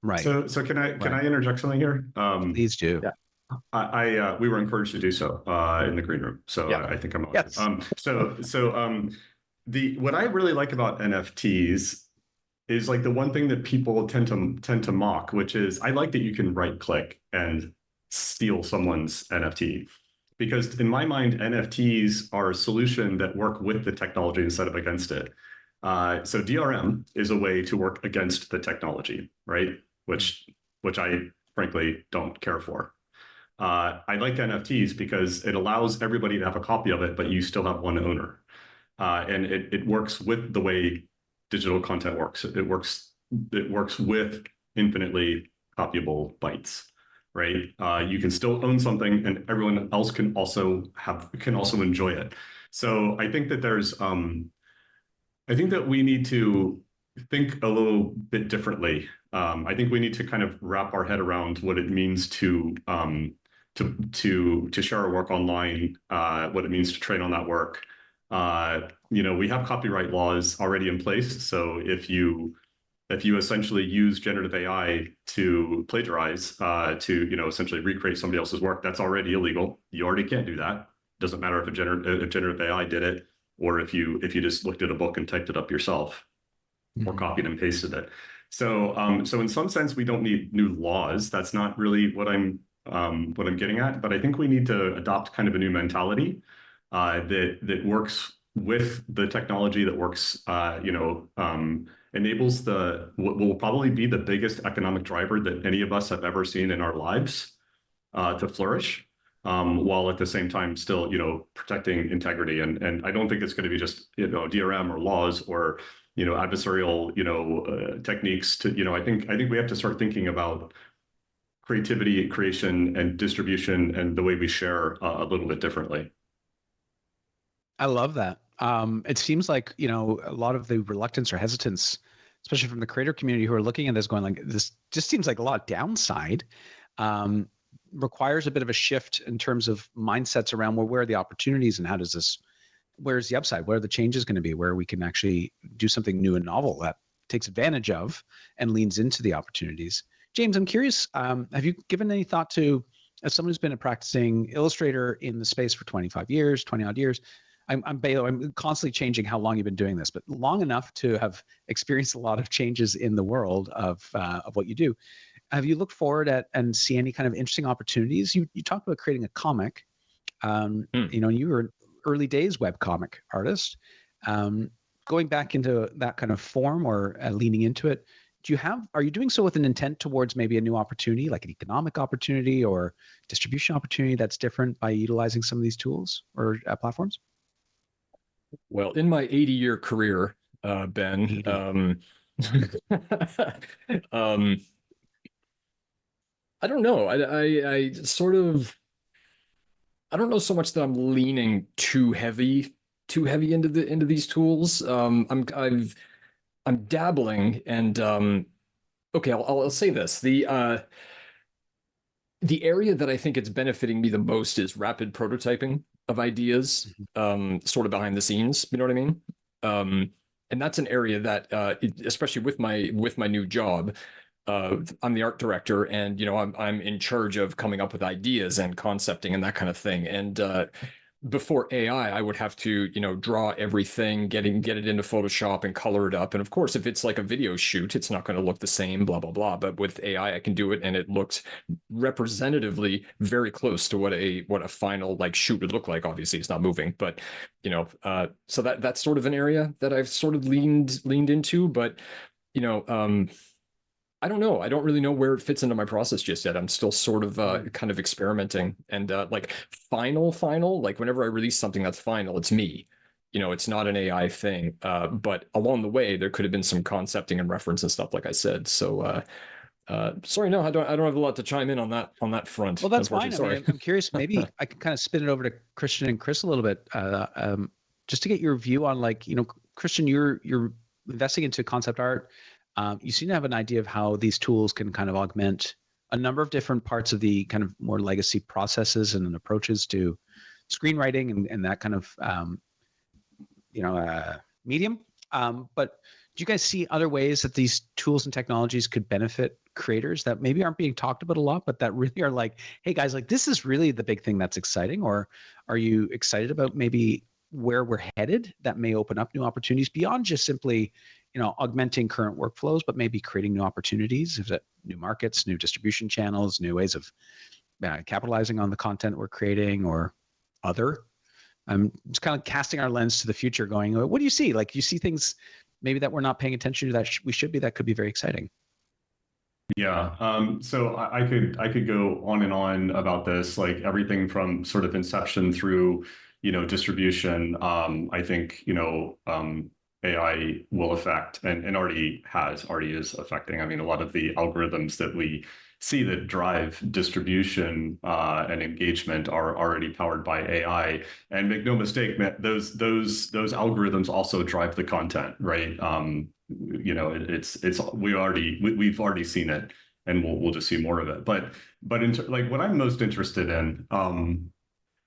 Right. So can I interject something here? Please do. Yeah. We were encouraged to do so in the green room, so Yeah. I think I'm on. Yes. What I really like about NFTs is, like, the one thing that people tend to mock, which is, I like that you can right click and steal someone's NFT. Because in my mind, NFTs are a solution that work with the technology instead of against it. So DRM is a way to work against the technology, right? Which I frankly don't care for. I like NFTs because it allows everybody to have a copy of it, but you still have one owner. And it works with the way digital content works. It works with infinitely copyable bytes. Right? You can still own something, and everyone else can also enjoy it. So I think that we need to think a little bit differently. I think we need to kind of wrap our head around what it means to share our work online, what it means to train on that work. We have copyright laws already in place, so if you essentially use generative AI to plagiarize, to essentially recreate somebody else's work, that's already illegal. You already can't do that. Doesn't matter if generative AI did it, or if you just looked at a book and typed it up yourself, or copied and pasted it. So in some sense, we don't need new laws. That's not really what I'm getting at. But I think we need to adopt kind of a new mentality that works with the technology, that works, enables what will probably be the biggest economic driver that any of us have ever seen in our lives to flourish, while at the same time still, protecting integrity. And I don't think it's going to be just, DRM or laws or, adversarial, techniques to, I think we have to start thinking about creativity, creation, and distribution, and the way we share a little bit differently. I love that. It seems like, a lot of the reluctance or hesitance, especially from the creator community, who are looking at this going, like, this just seems like a lot of downside, requires a bit of a shift in terms of mindsets around, well, where are the opportunities, and where's the upside? Where are the changes going to be, where we can actually do something new and novel that takes advantage of and leans into the opportunities. James, I'm curious, have you given any thought to, as someone who's been a practicing illustrator in the space for 25 years, 20 odd years, I'm constantly changing how long you've been doing this, but long enough to have experienced a lot of changes in the world of what you do. Have you looked forward at and see any kind of interesting opportunities? You talked about creating a comic. You were an early days webcomic artist. Going back into that kind of form or leaning into it, are you doing so with an intent towards maybe a new opportunity, like an economic opportunity or distribution opportunity that's different by utilizing some of these tools or platforms? Well, in my 80-year career, Ben, I don't know. I sort of, I don't know so much that I'm leaning too heavy into these tools. I'm dabbling, and okay, I'll say this. The area that I think it's benefiting me the most is rapid prototyping of ideas, sort of behind the scenes. You know what I mean? And that's an area that, especially with my new job, I'm the art director, and I'm in charge of coming up with ideas and concepting and that kind of thing. And before AI, I would have to, draw everything, get it into Photoshop and color it up. And of course, if it's like a video shoot, it's not going to look the same, blah, blah, blah. But with AI, I can do it, and it looks representatively very close to what a final like shoot would look like. Obviously, it's not moving, but so that's sort of an area that I've sort of leaned into. But I don't know. I don't really know where it fits into my process just yet. I'm still sort of kind of experimenting, and like final, like whenever I release something that's final, it's me. it's not an AI thing. But along the way, there could have been some concepting and reference and stuff, like I said. So sorry, no, I don't have a lot to chime in on that front. Well, that's fine. Sorry. I mean, I'm curious. Maybe I can kind of spin it over to Christian and Chris a little bit, just to get your view on, like, Christian, you're investing into concept art. You seem to have an idea of how these tools can kind of augment a number of different parts of the kind of more legacy processes and approaches to screenwriting and that kind of medium. But do you guys see other ways that these tools and technologies could benefit creators that maybe aren't being talked about a lot, but that really are like, hey guys, like this is really the big thing that's exciting? Or are you excited about maybe where we're headed that may open up new opportunities beyond just simply, augmenting current workflows, but maybe creating new opportunities, is it new markets, new distribution channels, new ways of capitalizing on the content we're creating, or other? I'm just kind of casting our lens to the future, going, what do you see? Like, you see things maybe that we're not paying attention to that we should be, that could be very exciting. Yeah. So I could go on and on about this, like everything from sort of inception through, distribution. I think, AI will affect and already is affecting. I mean, a lot of the algorithms that we see that drive distribution and engagement are already powered by AI. And make no mistake, those algorithms also drive the content, right? We've already seen it, and we'll just see more of it. But like what I'm most interested in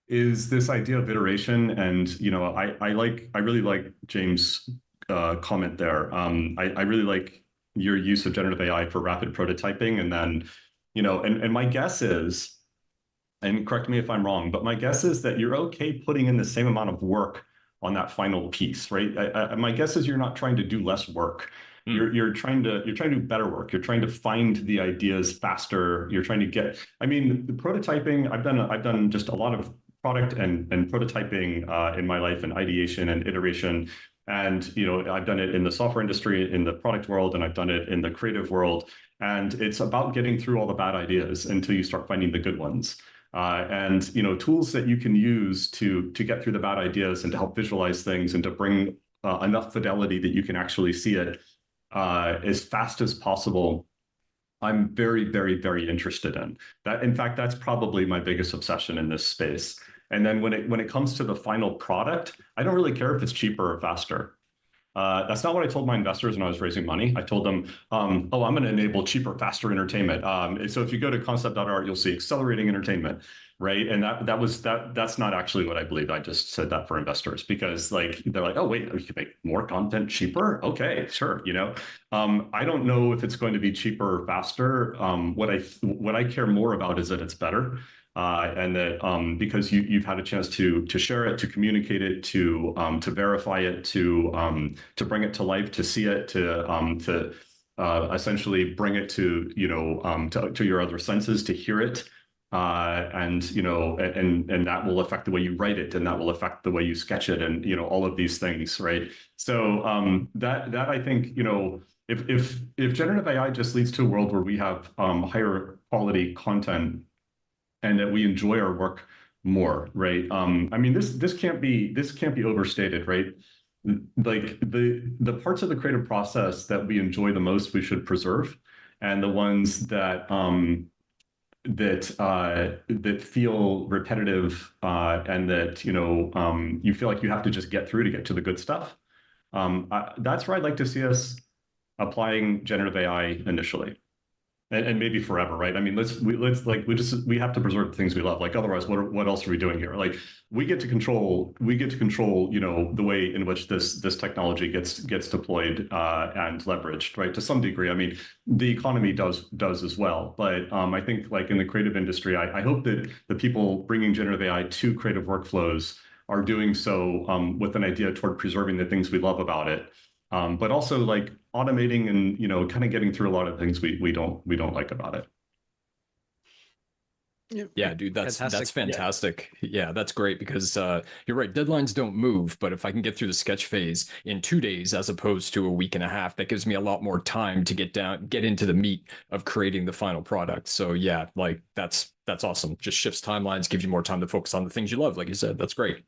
is this idea of iteration. And I really like James' comment there. I really like your use of generative AI for rapid prototyping, and then and my guess is, and correct me if I'm wrong, but my guess is that you're okay putting in the same amount of work on that final piece, right? My guess is you're not trying to do less work. You're trying to do better work. You're trying to find the ideas faster. You're trying to get. I mean, the prototyping. I've done just a lot of product and prototyping in my life, and ideation and iteration. And I've done it in the software industry, in the product world, and I've done it in the creative world. And it's about getting through all the bad ideas until you start finding the good ones. And tools that you can use to get through the bad ideas and to help visualize things and to bring enough fidelity that you can actually see it as fast as possible. I'm very, very, very interested in that. In fact, that's probably my biggest obsession in this space. And then when it comes to the final product, I don't really care if it's cheaper or faster. That's not what I told my investors when I was raising money. I told them, I'm going to enable cheaper, faster entertainment. So if you go to Concept.art, you'll see accelerating entertainment, right? And that's not actually what I believed. I just said that for investors because they're like, oh wait, you can make more content cheaper? Okay, sure. I don't know if it's going to be cheaper or faster. What I care more about is that it's better. And that because you've had a chance to share it, to communicate it, to verify it, to bring it to life, to see it, to essentially bring it to to your other senses, to hear it, and that will affect the way you write it, and that will affect the way you sketch it, and all of these things, right? So that I think if generative AI just leads to a world where we have higher quality content, and that we enjoy our work more, right? I mean, this can't be overstated, right? Like the parts of the creative process that we enjoy the most, we should preserve, and the ones that that feel repetitive and that you feel like you have to just get through to get to the good stuff. That's where I'd like to see us applying generative AI initially. And maybe forever, right? I mean, we have to preserve the things we love. Like otherwise, what else are we doing here? Like we get to control, the way in which this technology gets deployed and leveraged, right? To some degree. I mean, the economy does as well. But I think like in the creative industry, I hope that the people bringing generative AI to creative workflows are doing so with an idea toward preserving the things we love about it. But also like automating and kind of getting through a lot of things we don't like about it. Yeah, dude, that's fantastic. Yeah, that's great because you're right. Deadlines don't move, but if I can get through the sketch phase in 2 days as opposed to a week and a half, that gives me a lot more time to get into the meat of creating the final product. So yeah, like that's awesome. Just shifts timelines, gives you more time to focus on the things you love. Like you said, that's great.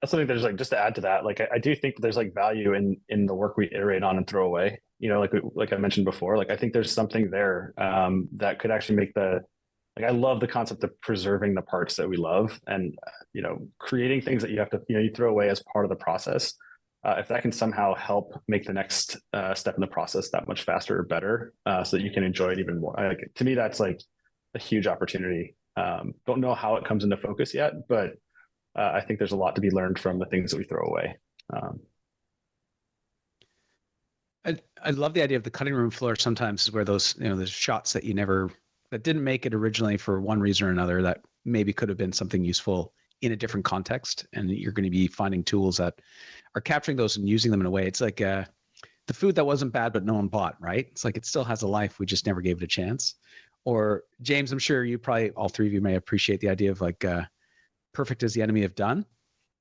that's something there's like, just to add to that, like I do think that there's like value in the work we iterate on and throw away. Like I mentioned before, like I think there's something there that could actually make like I love the concept of preserving the parts that we love, and creating things that you have to you throw away as part of the process. If that can somehow help make the next step in the process that much faster or better, so that you can enjoy it even more. To me, that's like a huge opportunity. Don't know how it comes into focus yet, but I think there's a lot to be learned from the things that we throw away. I love the idea of the cutting room floor. Sometimes is where those there's shots that that didn't make it originally for one reason or another that maybe could have been something useful in a different context, and you're going to be finding tools that are capturing those and using them in a way. It's like the food that wasn't bad but no one bought, right? It's like it still has a life, we just never gave it a chance. Or James, I'm sure you probably, all three of you may appreciate the idea of like perfect is the enemy of done.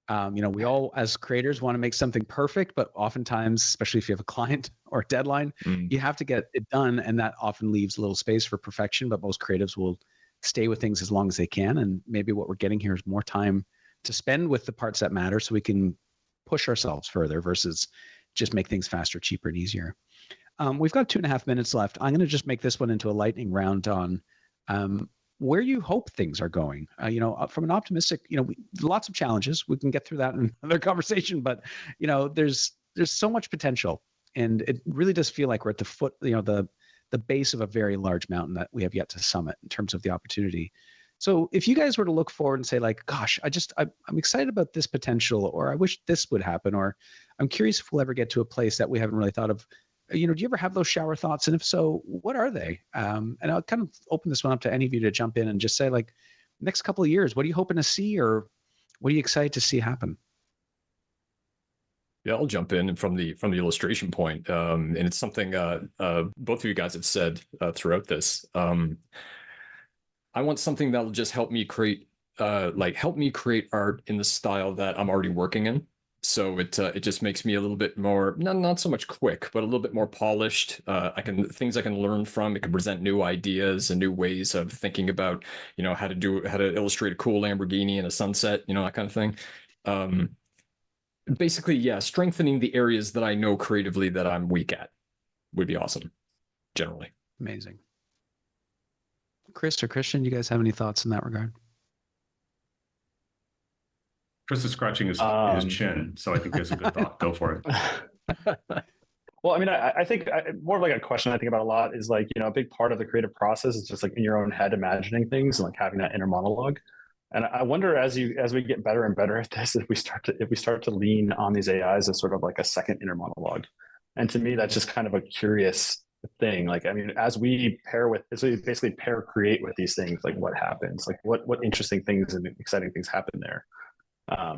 We all as creators want to make something perfect, but oftentimes, especially if you have a client or a deadline, you have to get it done, and that often leaves a little space for perfection. But most creatives will stay with things as long as they can, and maybe what we're getting here is more time to spend with the parts that matter, so we can push ourselves further versus just make things faster, cheaper, and easier. We've got 2.5 minutes left. I'm going to just make this one into a lightning round on where you hope things are going. From an optimistic, lots of challenges. We can get through that in another conversation, but there's so much potential, and it really does feel like we're at the foot, the base of a very large mountain that we have yet to summit in terms of the opportunity. So if you guys were to look forward and say like, gosh, I'm excited about this potential, or I wish this would happen, or I'm curious if we'll ever get to a place that we haven't really thought of. Do you ever have those shower thoughts? And if so, what are they? And I'll kind of open this one up to any of you to jump in and just say, like, next couple of years, what are you hoping to see, or what are you excited to see happen? Yeah, I'll jump in from the illustration point, and it's something both of you guys have said throughout this. I want something that'll just help me create art in the style that I'm already working in. So it just makes me a little bit more, not so much quick, but a little bit more polished. Things I can learn from. It can present new ideas and new ways of thinking about, how to illustrate a cool Lamborghini in a sunset, that kind of thing. Basically, yeah, strengthening the areas that I know creatively that I'm weak at would be awesome, generally. Amazing. Chris or Christian, you guys have any thoughts in that regard? Chris is scratching his chin, so I think he has a good thought. Go for it. Well, I mean, I think more of like a question I think about a lot is like, a big part of the creative process is just like in your own head imagining things and like having that inner monologue. And I wonder as we get better and better at this, if we start to lean on these AIs as sort of like a second inner monologue. And to me, that's just kind of a curious thing. Like, I mean, as we basically pair create with these things, like what happens, like what interesting things and exciting things happen there. I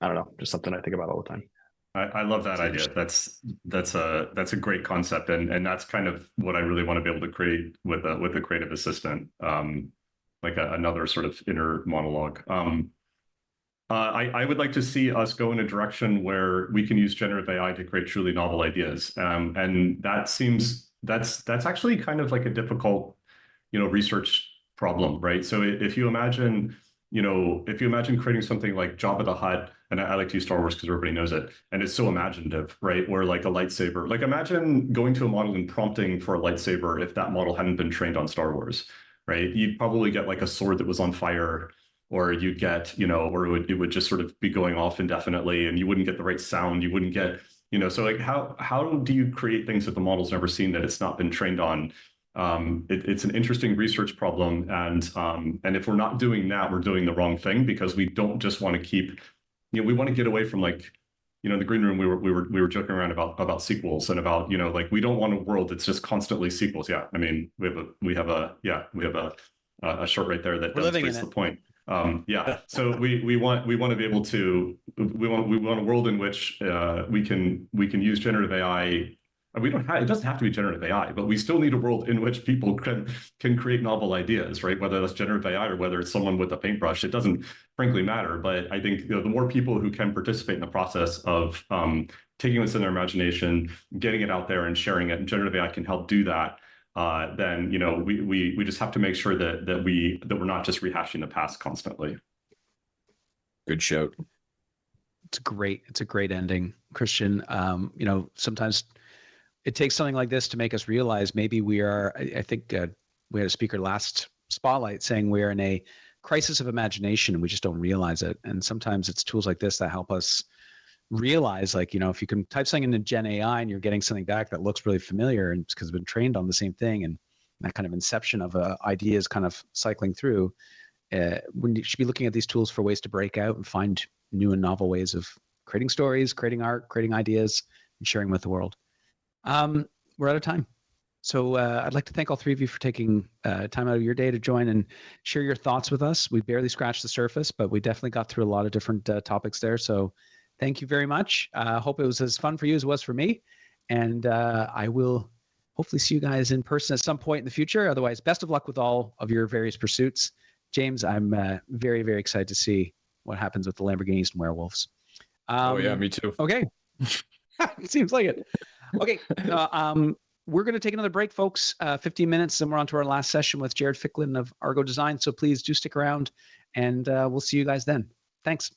don't know, just something I think about all the time. I love that idea. That's a great concept, and that's kind of what I really want to be able to create with a creative assistant, like another sort of inner monologue. I would like to see us go in a direction where we can use generative AI to create truly novel ideas, and that's actually kind of like a difficult, research problem, right? So if you imagine creating something like Jabba the Hutt, and I like to use Star Wars because everybody knows it, and it's so imaginative, right? Where like a lightsaber, like imagine going to a model and prompting for a lightsaber if that model hadn't been trained on Star Wars, right? You'd probably get like a sword that was on fire, or you'd get, or it would just sort of be going off indefinitely, and you wouldn't get the right sound. You wouldn't get, so like how do you create things that the model's never seen, that it's not been trained on? It's an interesting research problem, and if we're not doing that, we're doing the wrong thing, because we don't just want to keep, we want to get away from like, in the green room we were joking around about sequels and about, like we don't want a world that's just constantly sequels. Yeah, I mean we have a short right there that demonstrates the point. Yeah, so we want to be able to we want a world in which we can use generative AI. It doesn't have to be generative AI, but we still need a world in which people can create novel ideas, right? Whether that's generative AI or whether it's someone with a paintbrush, it doesn't frankly matter. But I think the more people who can participate in the process of taking what's in their imagination, getting it out there and sharing it, and generative AI can help do that, then we just have to make sure that we're not just rehashing the past constantly. Good shout. It's a great ending, Christian. Sometimes it takes something like this to make us realize maybe we are. I think we had a speaker last spotlight saying we're in a crisis of imagination and we just don't realize it. And sometimes it's tools like this that help us realize, like, if you can type something into Gen AI and you're getting something back that looks really familiar, and it's because it's been trained on the same thing, and that kind of inception of ideas kind of cycling through. When you should be looking at these tools for ways to break out and find new and novel ways of creating stories, creating art, creating ideas, and sharing with the world. We're out of time. So I'd like to thank all three of you for taking time out of your day to join and share your thoughts with us. We barely scratched the surface, but we definitely got through a lot of different topics there. So thank you very much. Hope it was as fun for you as it was for me. And I will hopefully see you guys in person at some point in the future. Otherwise, best of luck with all of your various pursuits. James, I'm very, very excited to see what happens with the Lamborghinis and werewolves. Oh yeah, me too. Okay. Seems like it. Okay. We're going to take another break, folks. 15 minutes, and we're on to our last session with Jared Ficklin of Argo Design. So please do stick around, and we'll see you guys then. Thanks.